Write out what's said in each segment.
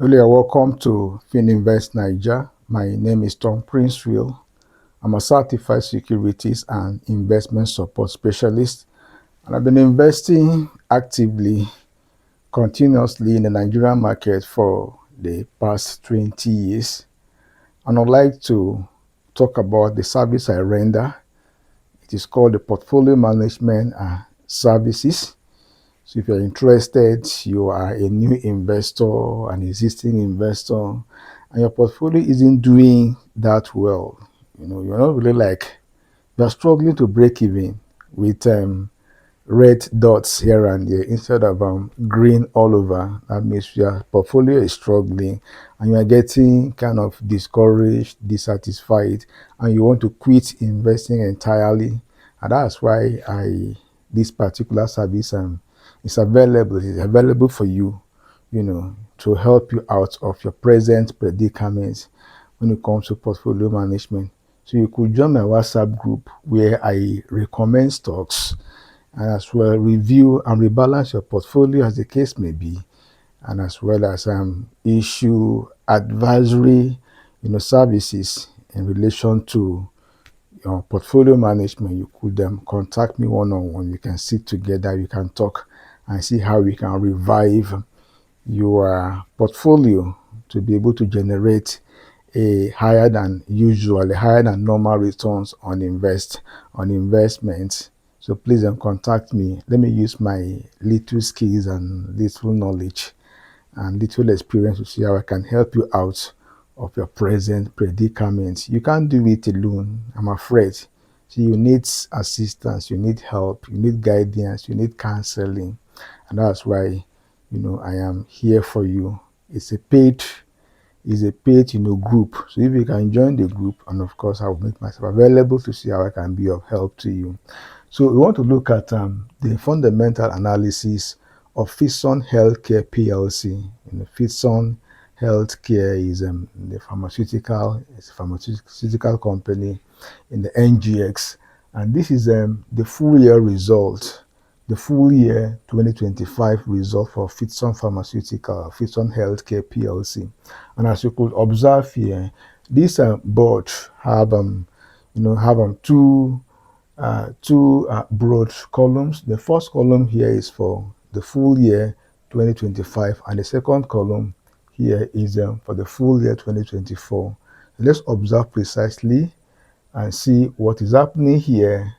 Hello, and welcome to FinInvest Niger. My name is Tom Princeville. I'm a certified securities and investment support specialist, and I've been investing actively, continuously in the Nigerian market for the past 20 years. And I'd like to talk about the service I render. It is called the portfolio management services. So if you're interested, you are a new investor, an existing investor, and your portfolio isn't doing that well, you're not really you're struggling to break even with red dots here and there instead of green all over. That means your portfolio is struggling and you are getting kind of discouraged, dissatisfied, and you want to quit investing entirely. And that's why this particular service is available. It's available for you, to help you out of your present predicament when it comes to portfolio management. So you could join my WhatsApp group where I recommend stocks and as well review and rebalance your portfolio as the case may be, and as well as issue advisory services in relation to your portfolio management. You could contact me one-on-one. We can sit together, we can talk and see how we can revive your portfolio to be able to generate a higher than usual, a higher than normal returns on investments. So please contact me. Let me use my little skills and little knowledge and little experience to see how I can help you out of your present predicament. You can't do it alone, I'm afraid. So you need assistance, you need help, you need guidance, you need counseling. And that's why, I am here for you. It's a paid group. So if you can join the group, and of course I will make myself available to see how I can be of help to you. So we want to look at the fundamental analysis of Fidson Healthcare Plc. Fidson Healthcare is it's a pharmaceutical company in the NGX, and this is the full year result, the full year 2025 result for Fidson Healthcare Plc. And as you could observe here, this board have two broad columns. The first column here is for the full year 2025, and the second column here is for the full year 2024. Let's observe precisely and see what is happening here,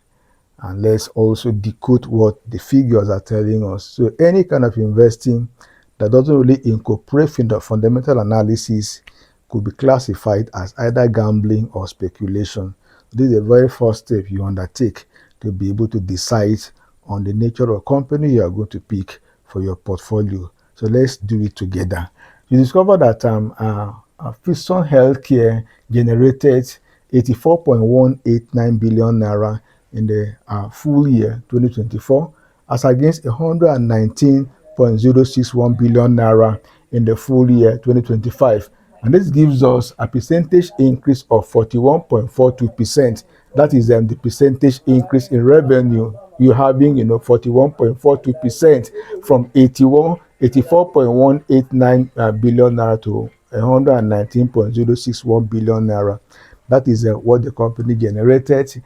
and let's also decode what the figures are telling us. So any kind of investing that doesn't really incorporate fundamental analysis could be classified as either gambling or speculation. This is the very first step you undertake to be able to decide on the nature of company you are going to pick for your portfolio. So let's do it together. You discover that Fidson Healthcare generated 84.189 billion naira in the full year 2024, as against 119.061 billion naira in the full year 2025. And this gives us a percentage increase of 41.42%. That is the percentage increase in revenue. You're having 41.42% from 84.189 billion naira to 119.061 billion naira. That is what the company generated,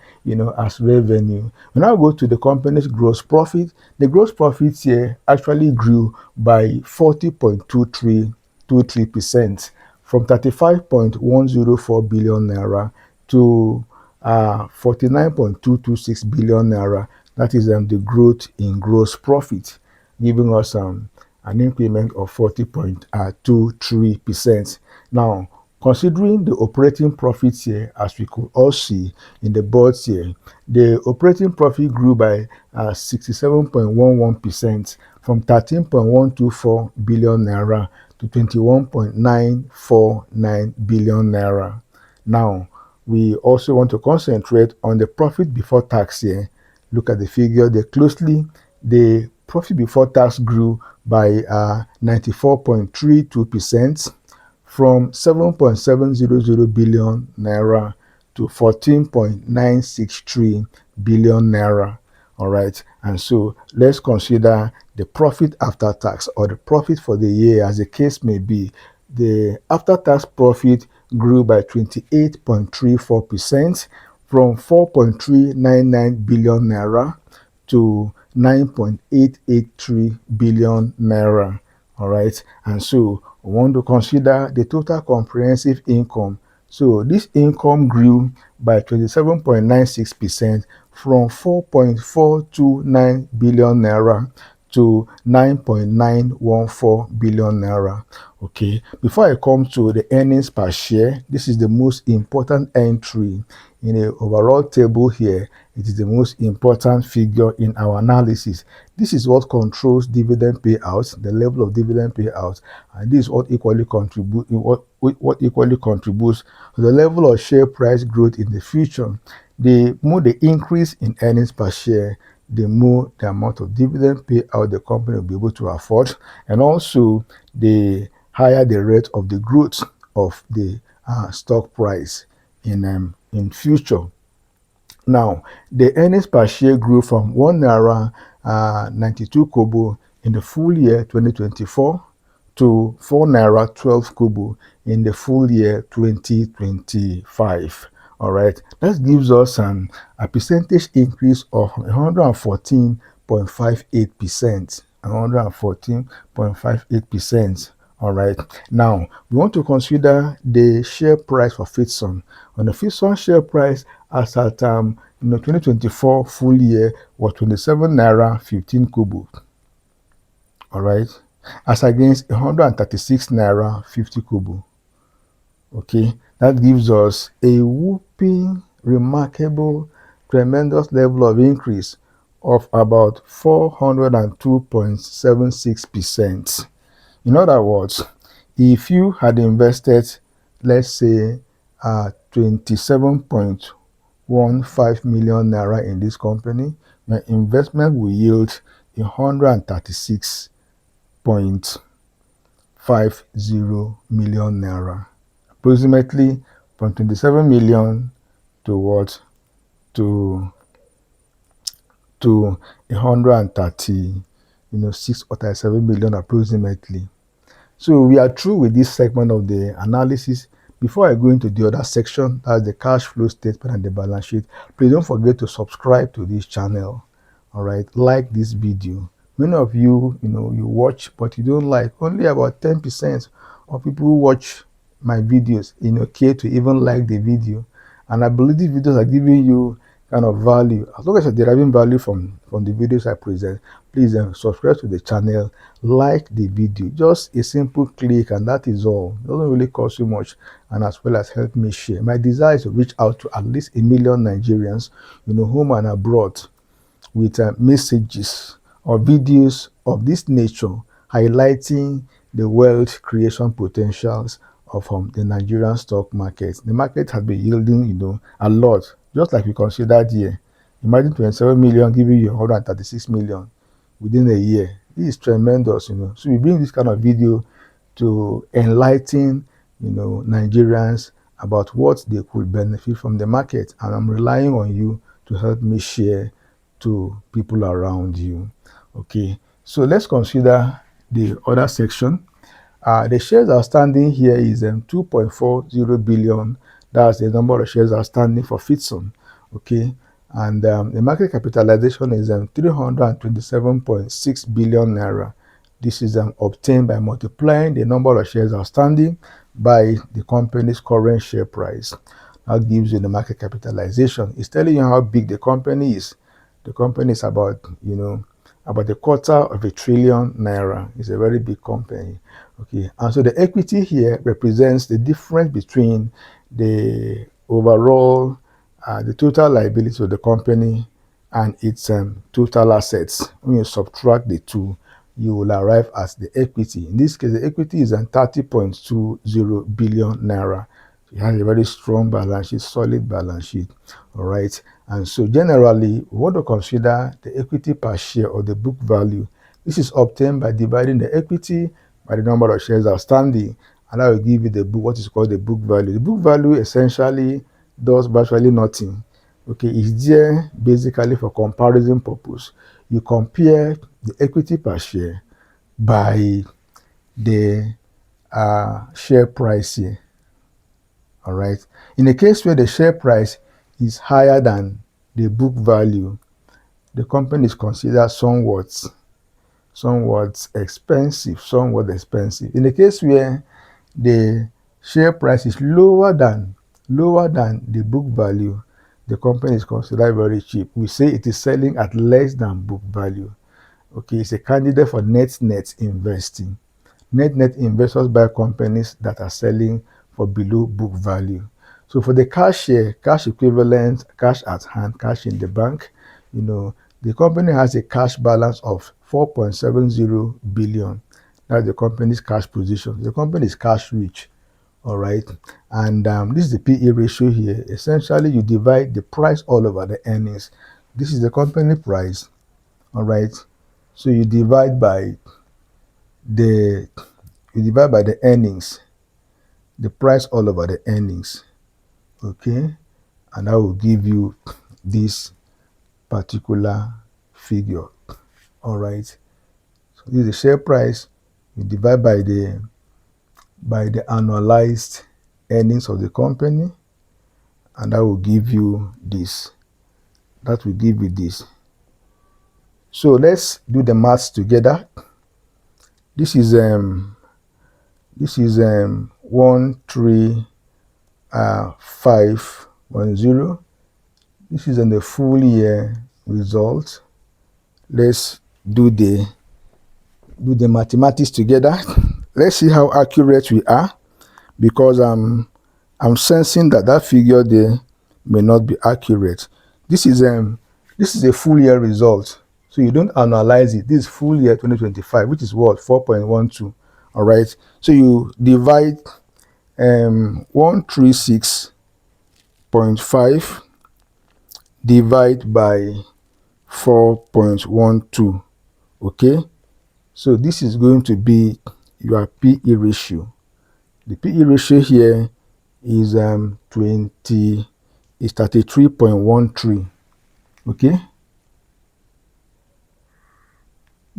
as revenue. We now go to the company's gross profit. The gross profit here actually grew by 40.23% from 35.104 billion naira to 49.226 billion naira. That is the growth in gross profit, giving us an increment of 40.23%. Now, considering the operating profits here, as we could all see in the boards here, the operating profit grew by 67.11% from 13.124 billion naira to 21.949 billion naira. Now, we also want to concentrate on the profit before tax here. Look at the figure there closely. The profit before tax grew by 94.32%. From 7.700 billion naira to 14.963 billion naira. All right. And so let's consider the profit after tax, or the profit for the year, as the case may be. the after-tax profit grew by 28.34% from 4.399 billion naira to 9.883 billion naira. All right, and so we want to consider the total comprehensive income. So this income grew by 27.96% from 4.429 billion naira to 9.914 billion naira. Okay, before I come to the earnings per share, this is the most important entry in the overall table here. It is the most important figure in our analysis. This is what controls dividend payouts, the level of dividend payouts, and this is what equally contributes to the level of share price growth in the future. The more the increase in earnings per share, the more the amount of dividend payout the company will be able to afford, and also the higher the rate of the growth of the stock price in future. Now, the earnings per share grew from 1 naira 92 kobo in the full year 2024 to 4 naira 12 kobo in the full year 2025. All right, that gives us a percentage increase of 114.58%. 114.58%. All right. Now, we want to consider the share price for Fidson. On the Fidson share price as at 2024 full year was 27 naira 15 kobo. All right. As against 136 naira 50 kobo. Okay. That gives us a whooping, remarkable, tremendous level of increase of about 402.76%. In other words, if you had invested, let's say, 27.15 million naira in this company, your investment will yield 136.50 million naira, approximately from 27 million to what? To 136 or 37 million approximately. So we are through with this segment of the analysis. Before I go into the other section, that's the cash flow statement and the balance sheet, please don't forget to subscribe to this channel. All right, like this video. Many of you, you watch, but you don't like. Only about 10% of people who watch my videos, care to even like the video. And I believe these videos are giving you kind of value. As long as you're deriving value from the videos I present, please subscribe to the channel, like the video. Just a simple click and that is all. It doesn't really cost you much, and as well as help me share. My desire is to reach out to at least 1 million Nigerians, home and abroad, with messages or videos of this nature highlighting the wealth creation potentials of the Nigerian stock market. The market has been yielding, a lot, just like we considered here. Imagine 27 million giving you 136 million within a year. This is tremendous, So we bring this kind of video to enlighten, Nigerians about what they could benefit from the market. And I'm relying on you to help me share to people around you. Okay, so let's consider the other section. The shares outstanding here is 2.40 billion. That's the number of shares outstanding for Fidson. Okay, and the market capitalization is 327.6 billion naira. This is obtained by multiplying the number of shares outstanding by the company's current share price. That gives you the market capitalization. It's telling you how big the company is. The company is about, about a quarter of a trillion naira. It's a very big company. Okay, and so the equity here represents the difference between the overall, the total liability of the company and its total assets. When you subtract the two, you will arrive at the equity. In this case, the equity is 30.20 billion naira. It has a very strong balance sheet, solid balance sheet. All right. And so generally, we want to consider the equity per share or the book value. This is obtained by dividing the equity by the number of shares outstanding, and that will give you the book, what is called the book value. The book value essentially does virtually nothing. Okay, it's there basically for comparison purpose. You compare the equity per share by the share price here. All right. In a case where the share price is higher than the book value, the company is considered somewhat expensive. In the case where the share price is lower than the book value, the company is considered very cheap. We say it is selling at less than book value. Okay, it's a candidate for net investing. Net investors buy companies that are selling for below book value. So for the cash share, cash equivalent, cash at hand, cash in the bank, the company has a cash balance of 4.70 billion. That's the company's cash position. The company is cash rich. All right. And this is the PE ratio here. Essentially, you divide the price all over the earnings. This is the company price. All right. So you divide by the earnings, the price all over the earnings. Okay. And I will give you this particular figure. All right. So this is the share price. You divide by the annualized earnings of the company, and that will give you this. So let's do the maths together. This is 13510. This is on the full year result. Let's do the mathematics together. Let's see how accurate we are, because I'm sensing that figure there may not be accurate. This is a full year result, so you don't annualize it. This is full year 2025, which is what, 4.12. All right, so you divide 136.5 divide by 4.12. Okay, so this is going to be your PE ratio. The PE ratio here is 33.13. Okay,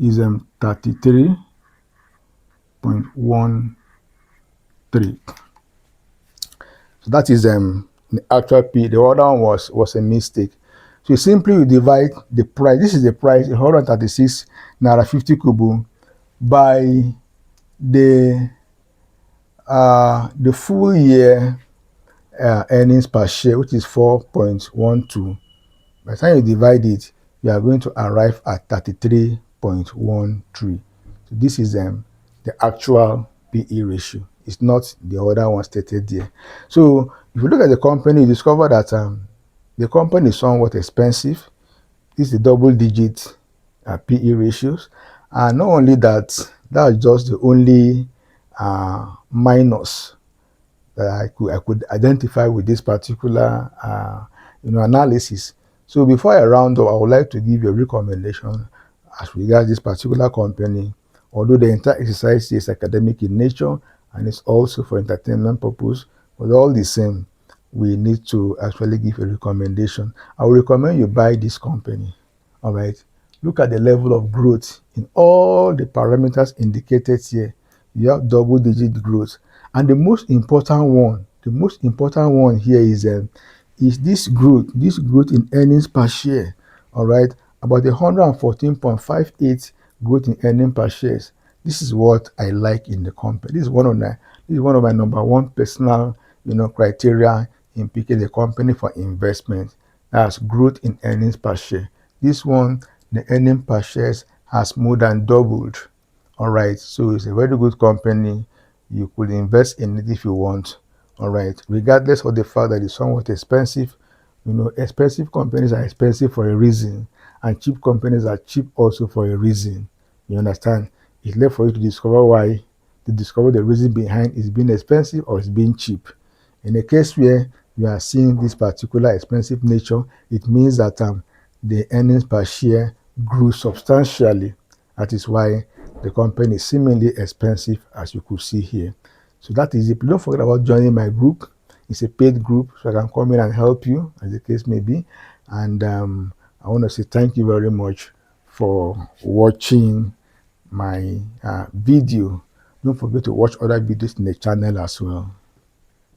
is 33.13. So that is the actual PE. The other one was a mistake. So you simply divide the price. This is the price, 136 naira 50 kobo, by the full year earnings per share, which is 4.12. By the time you divide it, you are going to arrive at 33.13. So this is the actual PE ratio. It's not the other one stated there. So if you look at the company, you discover that the company is somewhat expensive. This is the double-digit PE ratios. And not only that, that's just the only minus that I could identify with this particular analysis. So before I round up, I would like to give you a recommendation as regards this particular company. Although the entire exercise is academic in nature and it's also for entertainment purpose, but all the same, we need to actually give a recommendation. I would recommend you buy this company. All right. Look at the level of growth in all the parameters indicated here. You have double-digit growth. And the most important one here is this growth in earnings per share. All right, about 114.58 growth in earnings per shares. This is what I like in the company. This is one of my number one personal criteria in picking the company for investment. That's growth in earnings per share. This one, the earnings per shares has more than doubled. All right, so it's a very good company. You could invest in it if you want. All right, regardless of the fact that it's somewhat expensive. Expensive companies are expensive for a reason, and cheap companies are cheap also for a reason. You understand? It's left for you to discover the reason behind it's being expensive or it's being cheap. In a case where you are seeing this particular expensive nature, it means that the earnings per share grew substantially. That is why the company is seemingly expensive, as you could see here. So that is it. Don't forget about joining my group. It's a paid group, so I can come in and help you, as the case may be. And I want to say thank you very much for watching my video. Don't forget to watch other videos in the channel as well.